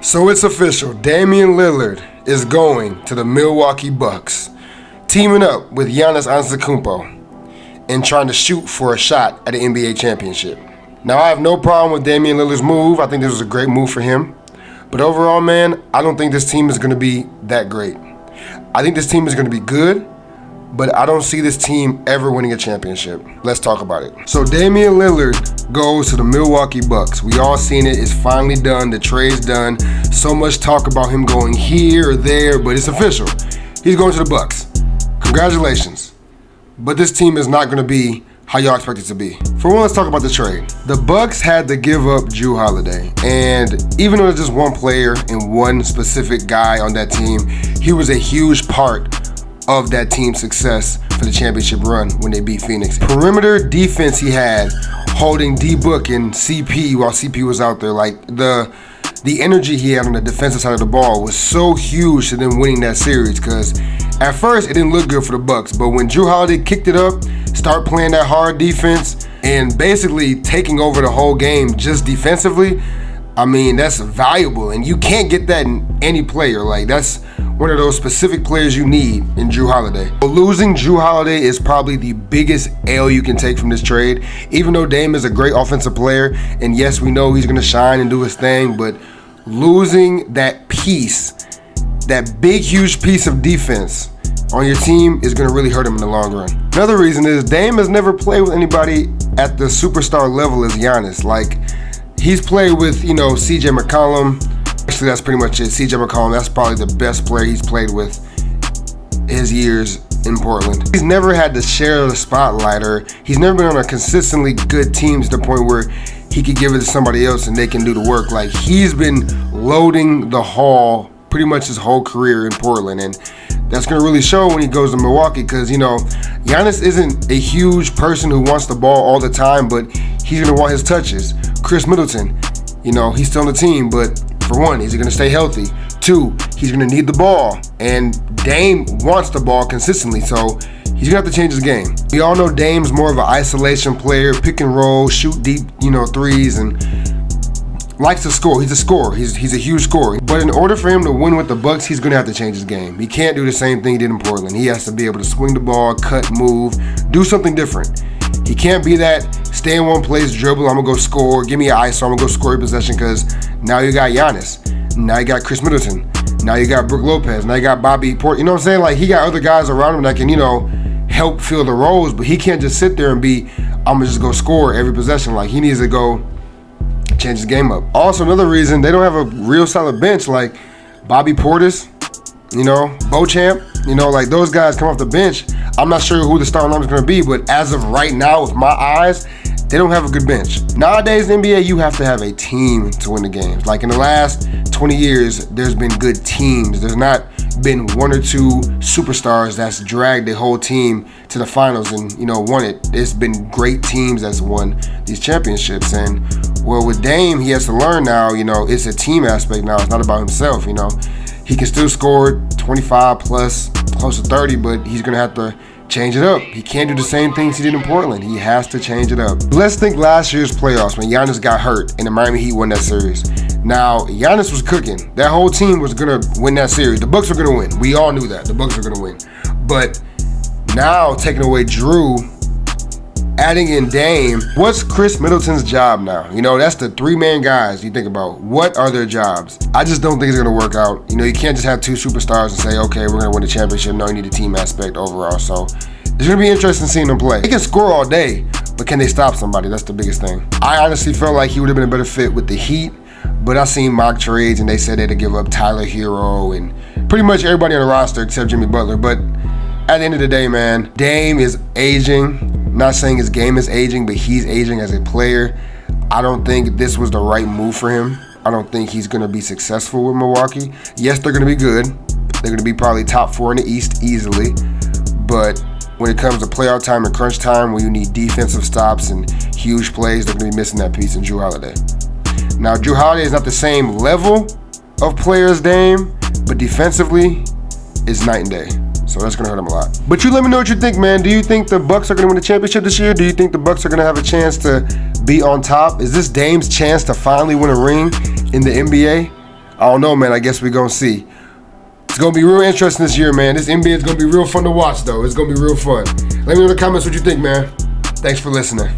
So it's official, Damian Lillard is going to the Milwaukee Bucks, teaming up with Giannis Antetokounmpo and trying to shoot for a shot at the NBA championship. Now, I have no problem with Damian Lillard's move. I think this was a great move for him. But overall, man, I don't think this team is going to be that great. I think this team is going to be good, but I don't see this team ever winning a championship. Let's talk about it. So Damian Lillard goes to the Milwaukee Bucks. We all seen it. It's finally done. The trade's done. So much talk about him going here or there, but it's official. He's going to the Bucks. Congratulations. But this team is not going to be how y'all expect it to be. For one, let's talk about the trade. The Bucks had to give up Jrue Holiday, and even though there's just one player and one specific guy on that team, he was a huge part of that team's success for the championship run when they beat Phoenix. Perimeter defense he had, holding D-Book and CP while CP was out there. Like the energy he had on the defensive side of the ball was so huge to them winning that series, because at first it didn't look good for the Bucks, but when Jrue Holiday kicked it up, start playing that hard defense and basically taking over the whole game just defensively, I mean, that's valuable, and you can't get that in any player. Like, that's one of those specific players you need in Jrue Holiday. But losing Jrue Holiday is probably the biggest L you can take from this trade. Even though Dame is a great offensive player, and yes, we know he's going to shine and do his thing, but losing that piece, that big, huge piece of defense on your team is going to really hurt him in the long run. Another reason is Dame has never played with anybody at the superstar level as Giannis. Like, he's played with, CJ McCollum. Actually, that's pretty much it. CJ McCollum, that's probably the best player he's played with his years in Portland. He's never had to share the spotlight, or he's never been on a consistently good team to the point where he could give it to somebody else and they can do the work. Like, he's been loading the hall pretty much his whole career in Portland, and that's going to really show when he goes to Milwaukee, because, Giannis isn't a huge person who wants the ball all the time, but he's going to want his touches. Chris Middleton, he's still on the team, but for one, is he going to stay healthy? Two, he's going to need the ball, and Dame wants the ball consistently, so he's going to have to change his game. We all know Dame's more of an isolation player, pick and roll, shoot deep, threes, and likes to score. He's a scorer. He's a huge scorer. But in order for him to win with the Bucks, he's going to have to change his game. He can't do the same thing he did in Portland. He has to be able to swing the ball, cut, move, do something different. He can't be that stay in one place, dribble, I'm going to go score, give me an ISO, I'm going to go score your possession, because now you got Giannis. Now you got Chris Middleton. Now you got Brook Lopez. Now you got Bobby Porter. You know what I'm saying? Like, he got other guys around him that can, help fill the roles, but he can't just sit there and be, I'm going to just go score every possession. Like, he needs to go change his game up. Also, another reason, they don't have a real solid bench like Bobby Portis, Beauchamp, like those guys come off the bench. I'm not sure who the starting lineup is going to be, but as of right now, with my eyes, they don't have a good bench. Nowadays in the NBA, you have to have a team to win the games. Like, in the last 20 years, there's been good teams. There's not been one or two superstars that's dragged the whole team to the finals and, won it. It's been great teams that's won these championships. And, well, with Dame, he has to learn now, it's a team aspect now. It's not about himself, He can still score 25 plus, close to 30, but he's going to have to change it up. He can't do the same things he did in Portland. He has to change it up. Let's think last year's playoffs when Giannis got hurt and the Miami Heat won that series. Now, Giannis was cooking. That whole team was going to win that series. The Bucks were going to win. We all knew that. The Bucks were going to win. But now, taking away Jrue, adding in Dame, what's Chris Middleton's job now? That's the three-man guys you think about. What are their jobs? I just don't think it's going to work out. You can't just have two superstars and say, okay, we're going to win the championship. No, you need a team aspect overall. So it's going to be interesting seeing them play. They can score all day, but can they stop somebody? That's the biggest thing. I honestly felt like he would have been a better fit with the Heat, but I seen mock trades and they said they had to give up Tyler Hero and pretty much everybody on the roster except Jimmy Butler. But at the end of the day, man, Dame is aging. Not saying his game is aging, but he's aging as a player. I don't think this was the right move for him. I don't think he's going to be successful with Milwaukee. Yes, they're going to be good. They're going to be probably top 4 in the East easily. But when it comes to playoff time and crunch time, where you need defensive stops and huge plays, they're going to be missing that piece in Jrue Holiday. Now, Jrue Holiday is not the same level of player as Dame, but defensively, it's night and day. So that's going to hurt him a lot. But you let me know what you think, man. Do you think the Bucks are going to win the championship this year? Do you think the Bucks are going to have a chance to be on top? Is this Dame's chance to finally win a ring in the NBA? I don't know, man. I guess we're going to see. It's going to be real interesting this year, man. This NBA is going to be real fun to watch, though. It's going to be real fun. Let me know in the comments what you think, man. Thanks for listening.